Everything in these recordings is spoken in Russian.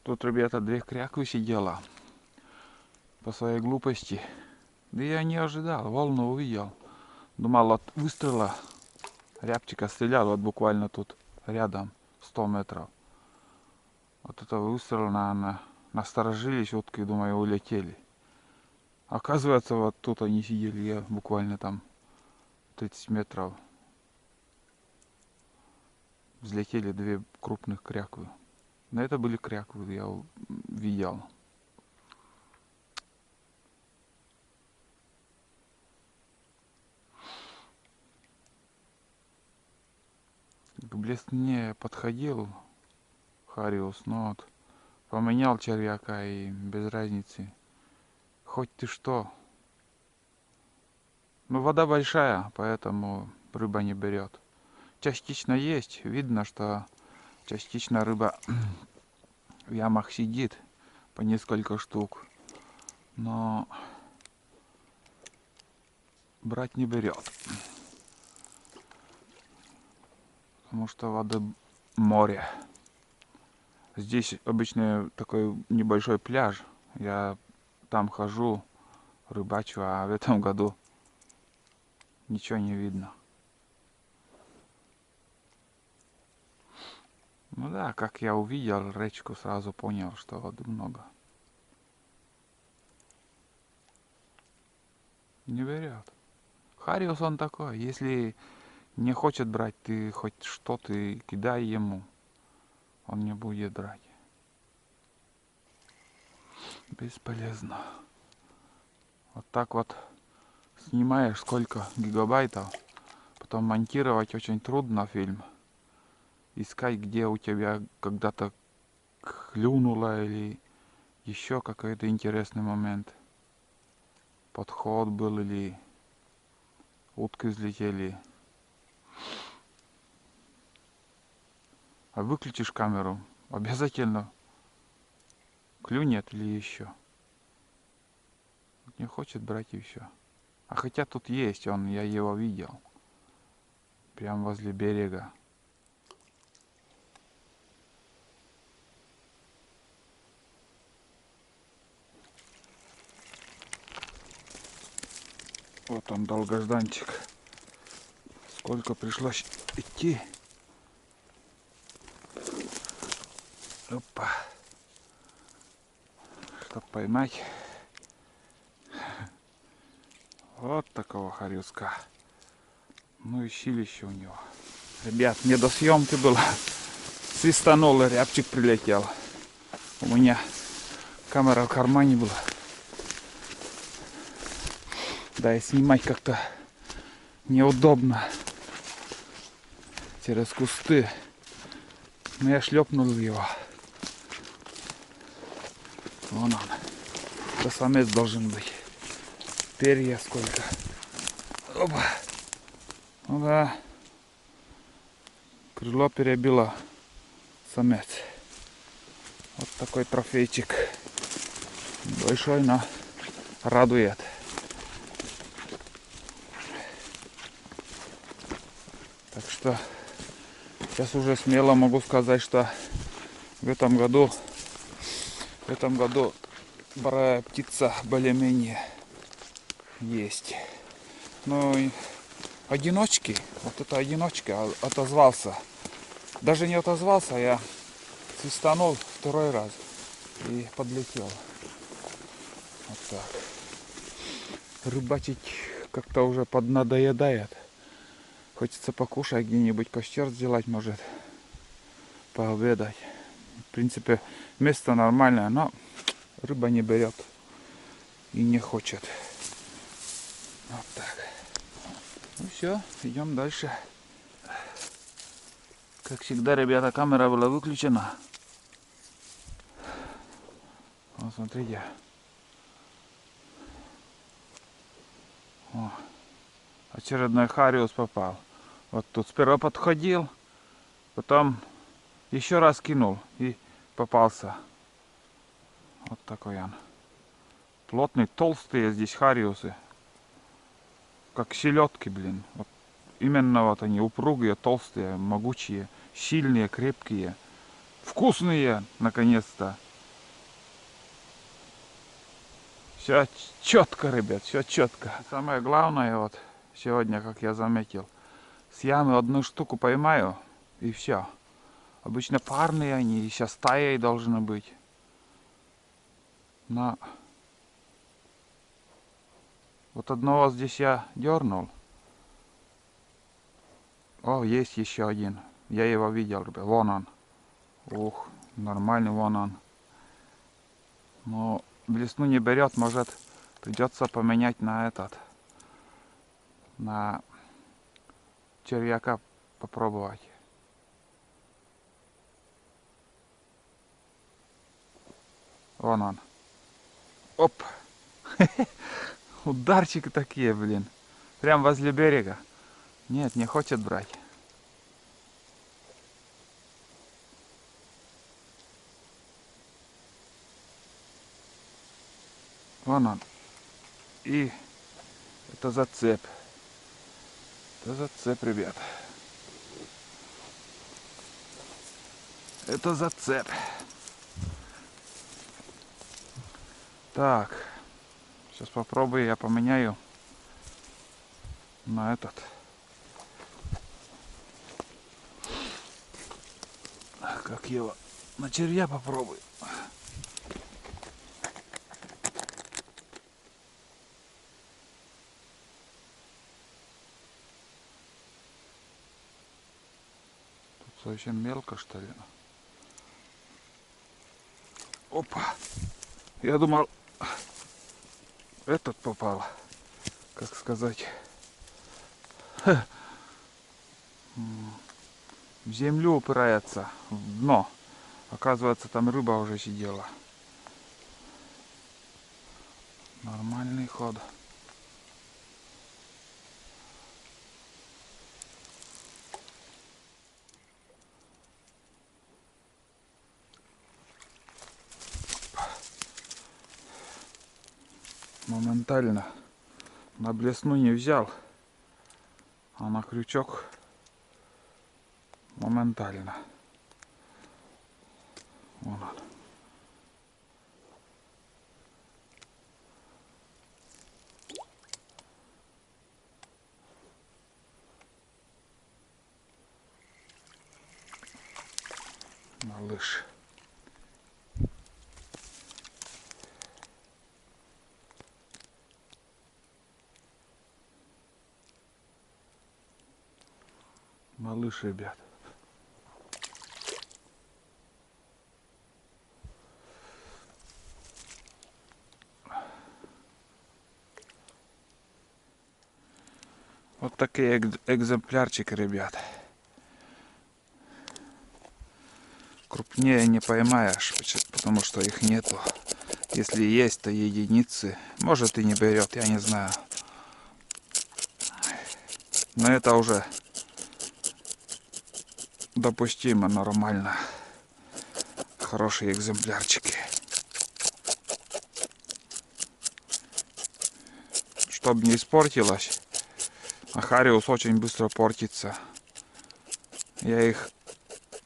Тут, ребята, две кряквы сидела по своей глупости. Да я не ожидал, волну увидел. Думал, от выстрела рябчика стрелял вот буквально тут рядом, 100 метров. Вот этого выстрела, насторожились утки, думаю, улетели. Оказывается, вот тут они сидели, я буквально там 30 метров. Взлетели две крупных кряквы. Но это были кряквы, я видел. К блесне подходил Хариус, но вот поменял червяка и без разницы. Хоть ты что. Ну, вода большая, поэтому рыба не берет. Частично есть, видно, что частично рыба в ямах сидит по несколько штук, но брать не берет. Потому что вода море. Здесь обычно такой небольшой пляж. Я там хожу, рыбачу, а в этом году ничего не видно. Ну да, как я увидел речку, сразу понял, что воды много. Не берет. Хариус он такой, если не хочет брать, ты хоть что ты кидай ему, он не будет брать. Бесполезно. Вот так вот снимаешь сколько гигабайтов, потом монтировать очень трудно фильм. Искать, где у тебя когда-то клюнуло или еще какой-то интересный момент. Подход был или утки взлетели. А выключишь камеру, обязательно клюнет или еще. Не хочет брать и все. А хотя тут есть он, я его видел. Прям возле берега. Вот он, долгожданчик. Сколько пришлось идти. Опа. Чтоб поймать. Вот такого хорюска. Ну и силище у него. Ребят, мне до съемки было. Свистанул, и рябчик прилетел. У меня камера в кармане была. Да и снимать как-то неудобно. Через кусты. Но я шлепнул его. Вон он. Это самец должен быть. Перья сколько. Опа. Ну да. Крыло перебило самец. Вот такой трофейчик. Большой, но радует. Так что сейчас уже смело могу сказать, что в этом году барая птица более-менее есть. Ну и одиночки, вот это одиночка отозвался. Даже не отозвался, я свистанул второй раз и подлетел. Вот так. Рыбачить как-то уже поднадоедает. Хочется покушать, где-нибудь костер сделать, может, пообедать. В принципе, место нормальное, но рыба не берет и не хочет. Вот так. Ну все, идем дальше. Как всегда, ребята, камера была выключена. Вот смотрите. О, очередной хариус попал. Вот тут сперва подходил, потом еще раз кинул и попался. Вот такой он. Плотный, толстые здесь хариусы. Как селедки, блин. Вот именно вот они упругие, толстые, могучие, сильные, крепкие. Вкусные, наконец-то. Все четко, ребят, все четко. Самое главное, вот сегодня, как я заметил, с ямы одну штуку поймаю и все. Обычно парные они, и сейчас стаей должны быть. Но вот одного здесь я дернул. О, есть еще один. Я его видел, ребят. Вон он. Ух, нормальный, вон он. Но блесну не берет, может придется поменять на этот. На червяка попробовать. Вон он. Оп. Ударчики такие, блин. Прям возле берега. Нет, не хочет брать. Вон он. И это зацеп. Это зацеп, ребят. Это зацеп. Так. Сейчас попробую, я поменяю на этот. Как его? На червя попробую. Тут совсем мелко, что ли? Опа! Я думал, этот попал. Как сказать? В землю упирается, в дно. Оказывается, там рыба уже сидела. Нормальный ход. Моментально. На блесну не взял, а на крючок моментально. Вон он. Малыш. Малыш, ребят. Вот такие экземплярчики, ребят. Крупнее не поймаешь, потому что их нету. Если есть, то единицы. Может и не берет, я не знаю. Но это уже допустимо, нормально. Хорошие экземплярчики. Чтобы не испортилось. Ахариус очень быстро портится. Я их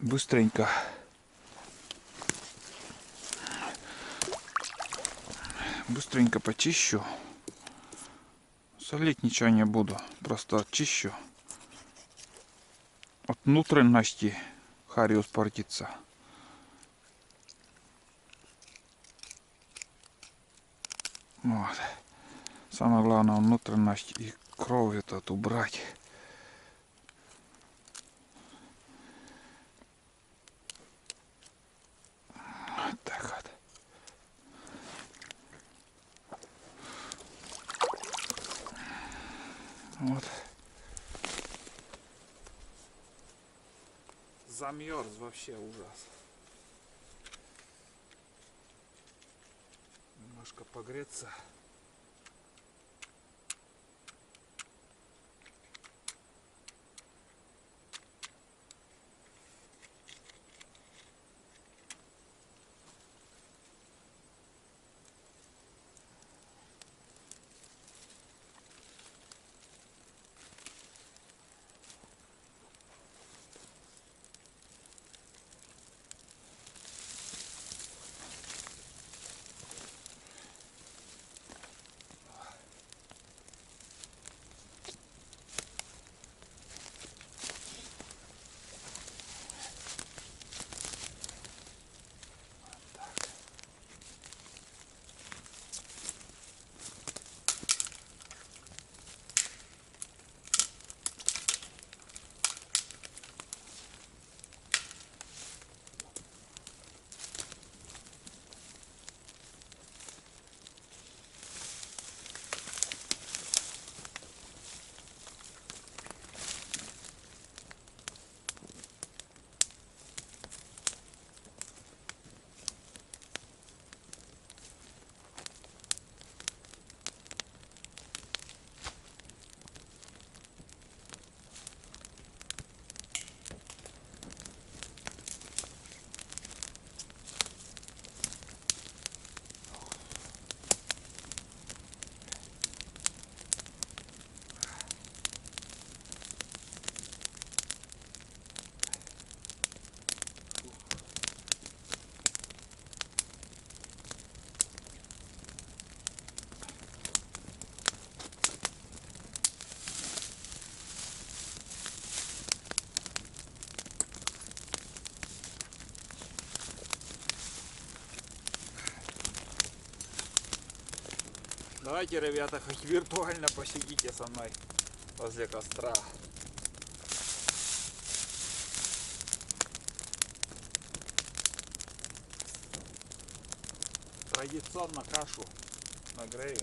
быстренько почищу. Солить ничего не буду. Просто очищу. От внутренности хариус портится. Вот. Самое главное внутренность и кровь этот убрать. Вот так вот. Вот. Замерз вообще ужас. Немножко погреться. Давайте, ребята, хоть виртуально посидите со мной возле костра. Традиционно кашу нагрею.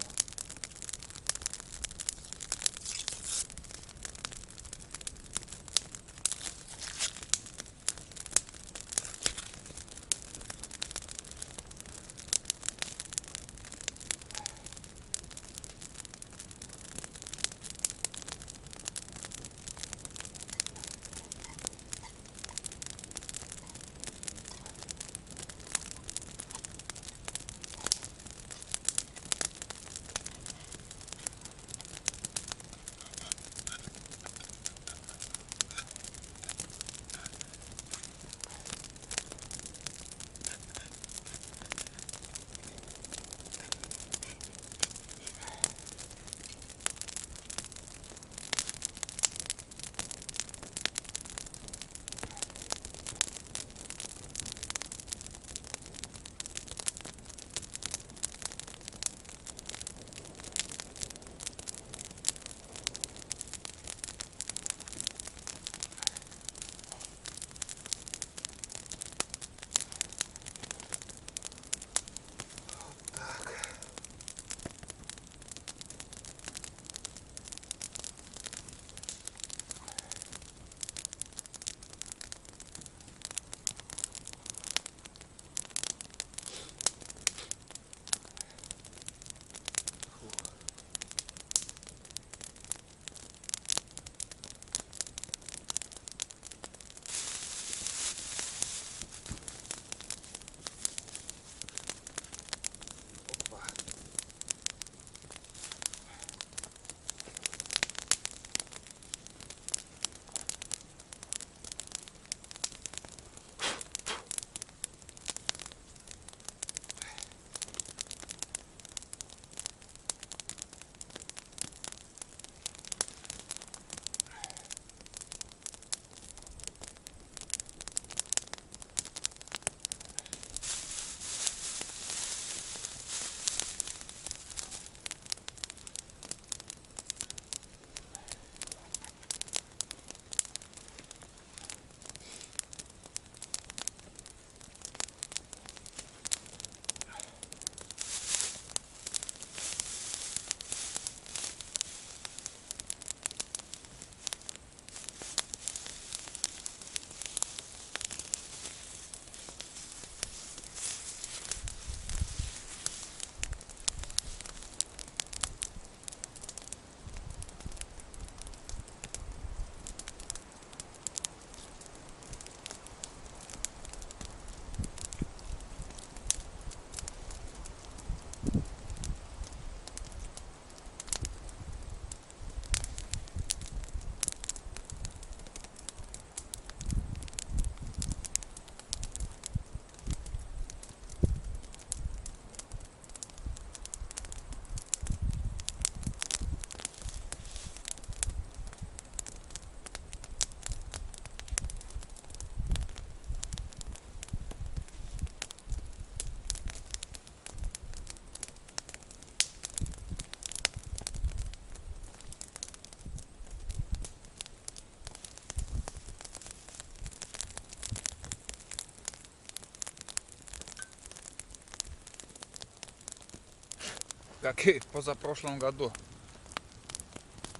Как и в позапрошлом году.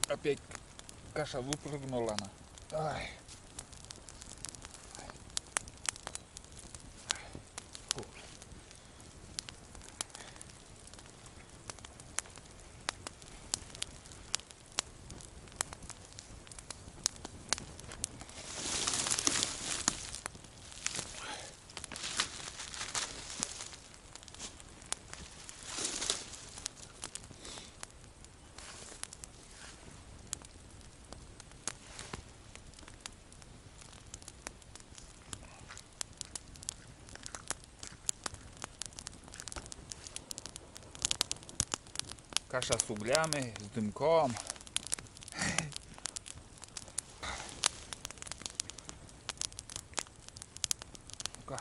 Опять каша выпрыгнула она. Ай. Фу. Каша с углями, с дымком. Ну-ка.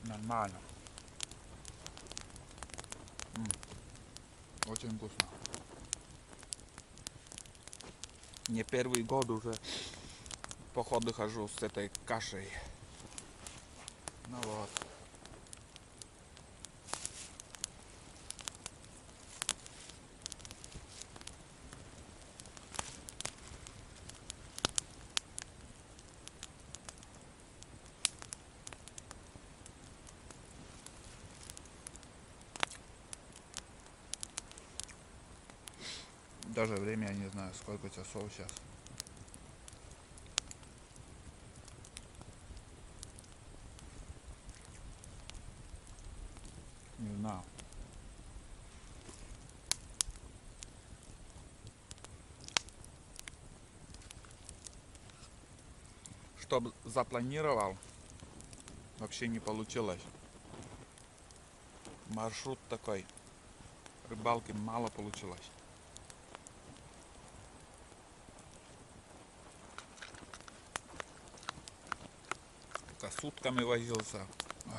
Нормально. Очень вкусно. Не первый год уже в походы хожу с этой кашей. Ну вот. Даже время я не знаю, сколько часов сейчас. Не знаю. Чтоб запланировал, вообще не получилось. Маршрут такой. Рыбалки мало получилось. Только сутками возился. Ой.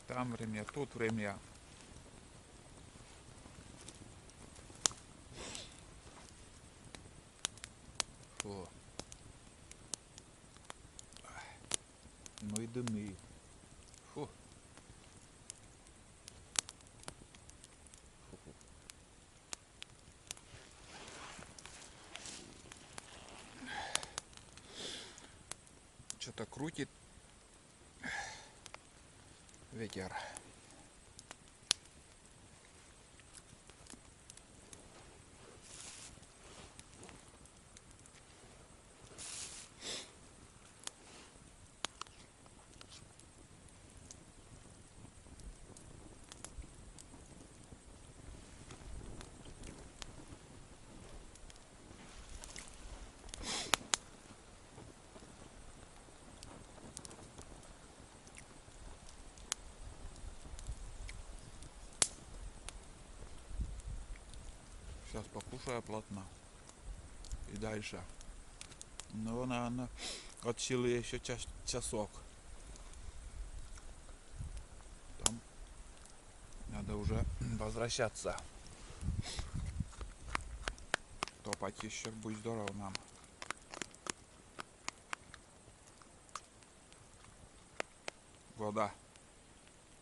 Там время, тут время. Фу. Ну и дымы. Фу. Что-то крутит ветер. Сейчас покушаю плотно. И дальше. Ну, наверное, от силы еще часок. Там надо уже возвращаться. Топать еще, будь здоров нам. Вода.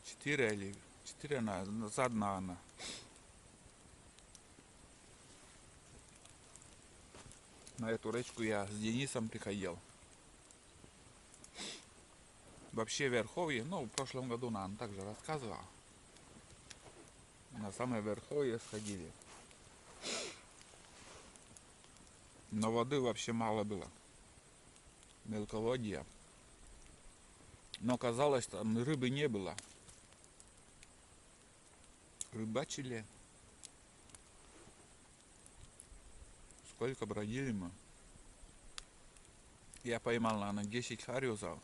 4 или 4 назад, наверное. На эту речку я с Денисом приходил. Вообще верховье, ну, в прошлом году нам также рассказывал. На самое верховье сходили. Но воды вообще мало было. Мелководье. Но казалось, там рыбы не было. Рыбачили. Сколько бродили мы. Я поймал, наверное, 10 хариусов.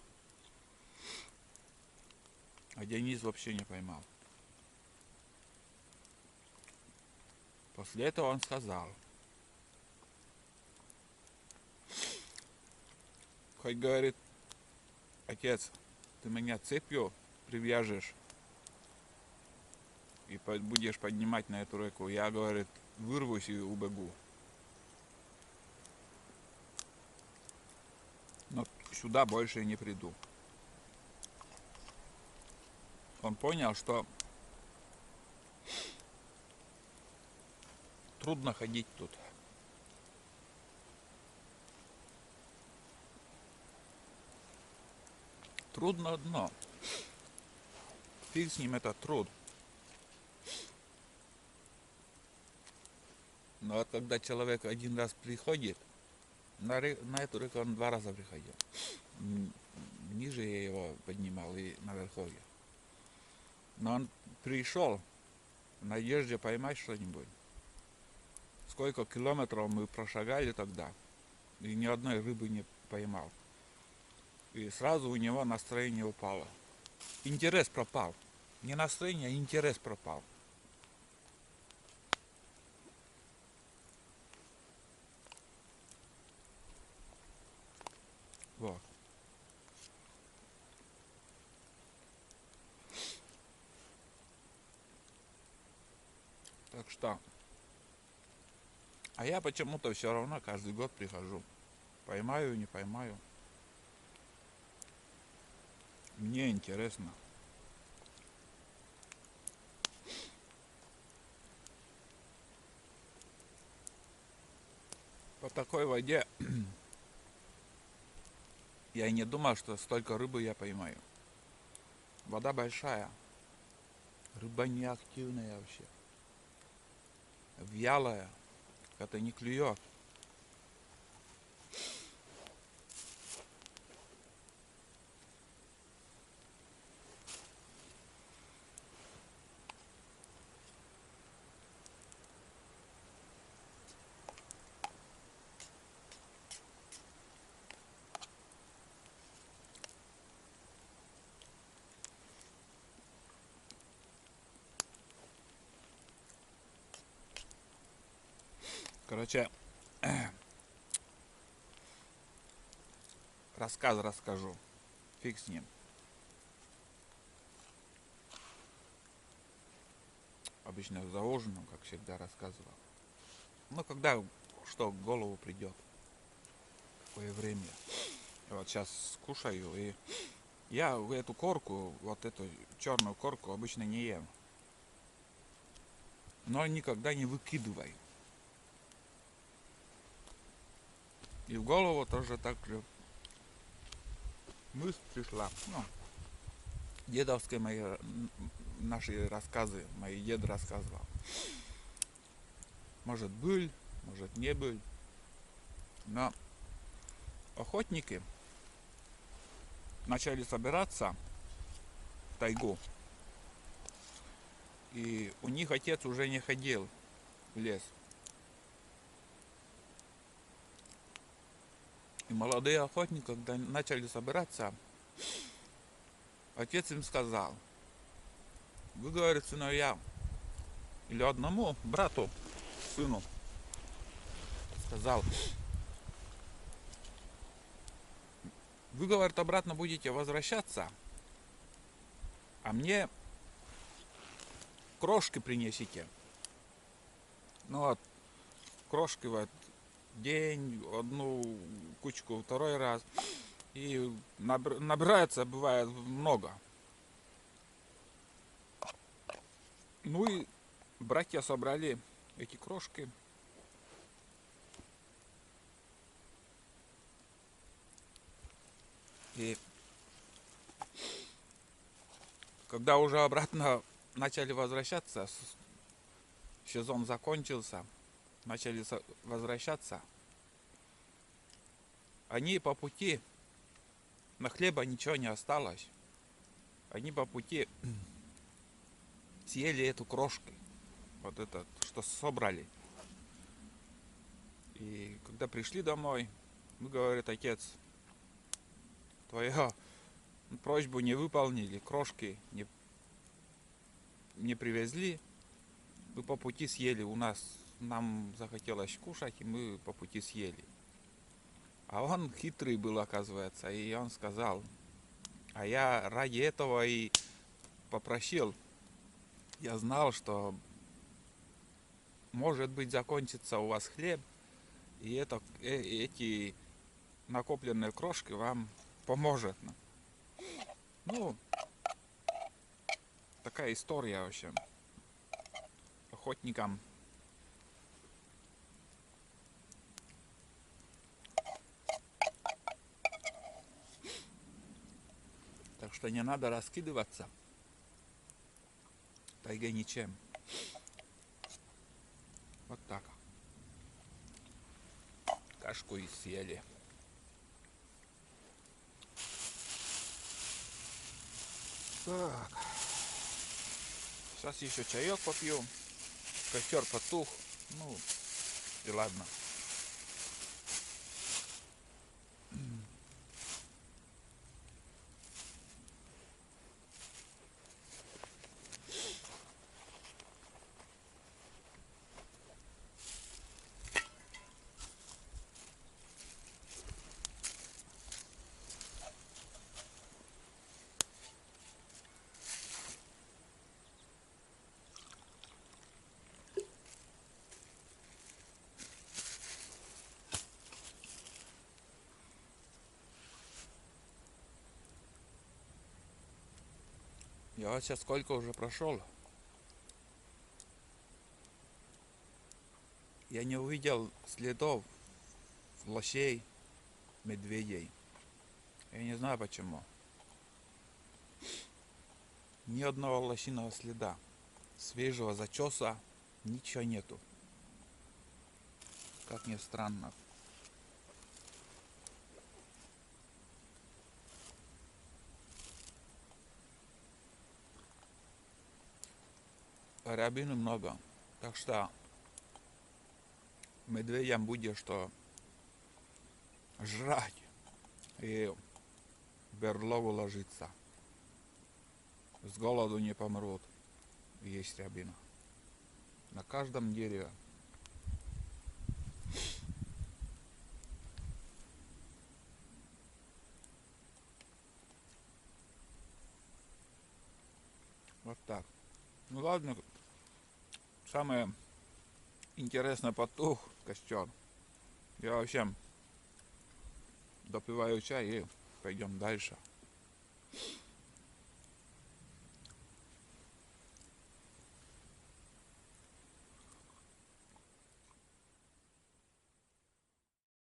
А Денис вообще не поймал. После этого он сказал. Хоть, говорит, отец, ты меня цепью привяжешь и будешь поднимать на эту реку. Я, говорит, вырвусь и убегу. Но сюда больше не приду. Он понял, что трудно ходить тут. Трудно одно. Фиг с ним, это труд. Но вот когда человек один раз приходит, на эту реку он 2 раза приходил. Ниже я его поднимал и на верховье. Но он пришел в надежде поймать что-нибудь. Сколько километров мы прошагали тогда, и ни одной рыбы не поймал. И сразу у него настроение упало. Интерес пропал. Не настроение, а интерес пропал. Вот. Так что... А я почему-то все равно каждый год прихожу. Поймаю, не поймаю. Мне интересно. По такой воде я и не думал, что столько рыбы я поймаю. Вода большая. Рыба не активная вообще. Вялая. Это не клюет. Короче, рассказ расскажу. Фиг с ним. Обычно за ужином, как всегда, рассказывал. Ну, когда что в голову придет. Какое время. Вот сейчас кушаю, и я эту корку, вот эту черную корку обычно не ем. Но никогда не выкидываю. И в голову тоже так же мысль пришла. Ну, дедовские мои наши рассказы, мои дед рассказывал. Может был, может не был. Но охотники начали собираться в тайгу. И у них отец уже не ходил в лес. И молодые охотники, когда начали собираться, отец им сказал: вы, говорит, сыновья, или одному брату, сыну, сказал: вы, говорит, обратно будете возвращаться, а мне крошки принесите. Ну вот, крошки вот день, одну кучку, второй раз. И набирается, бывает, много. Ну и братья собрали эти крошки. И когда уже обратно начали возвращаться, сезон закончился, начали возвращаться, они по пути, на хлеба ничего не осталось, они по пути съели эту крошку, вот это, что собрали. И когда пришли домой, ну, говорит отец: твою просьбу не выполнили, крошки не привезли, мы по пути съели, нам захотелось кушать, и мы по пути съели. А он хитрый был, оказывается, и он сказал: а я ради этого и попросил. Я знал, что может быть закончится у вас хлеб, и эти накопленные крошки вам поможет. Ну, такая история, в общем, охотникам. Так что не надо раскидываться в тайге ничем. Вот так. Кашку и съели. Так. Сейчас еще чаек попью. Костер потух. Ну, и ладно. Я вот сейчас сколько уже прошел. Я не увидел следов лосей, медведей. Я не знаю почему. Ни одного лосиного следа. Свежего зачеса ничего нету. Как мне странно. Рябины много. Так что медведям будет что жрать и в берлогу ложиться. С голоду не помрут. Есть рябина. На каждом дереве. Вот так. Ну ладно. Самое интересное, потух костер. Я вообще допиваю чай и пойдем дальше.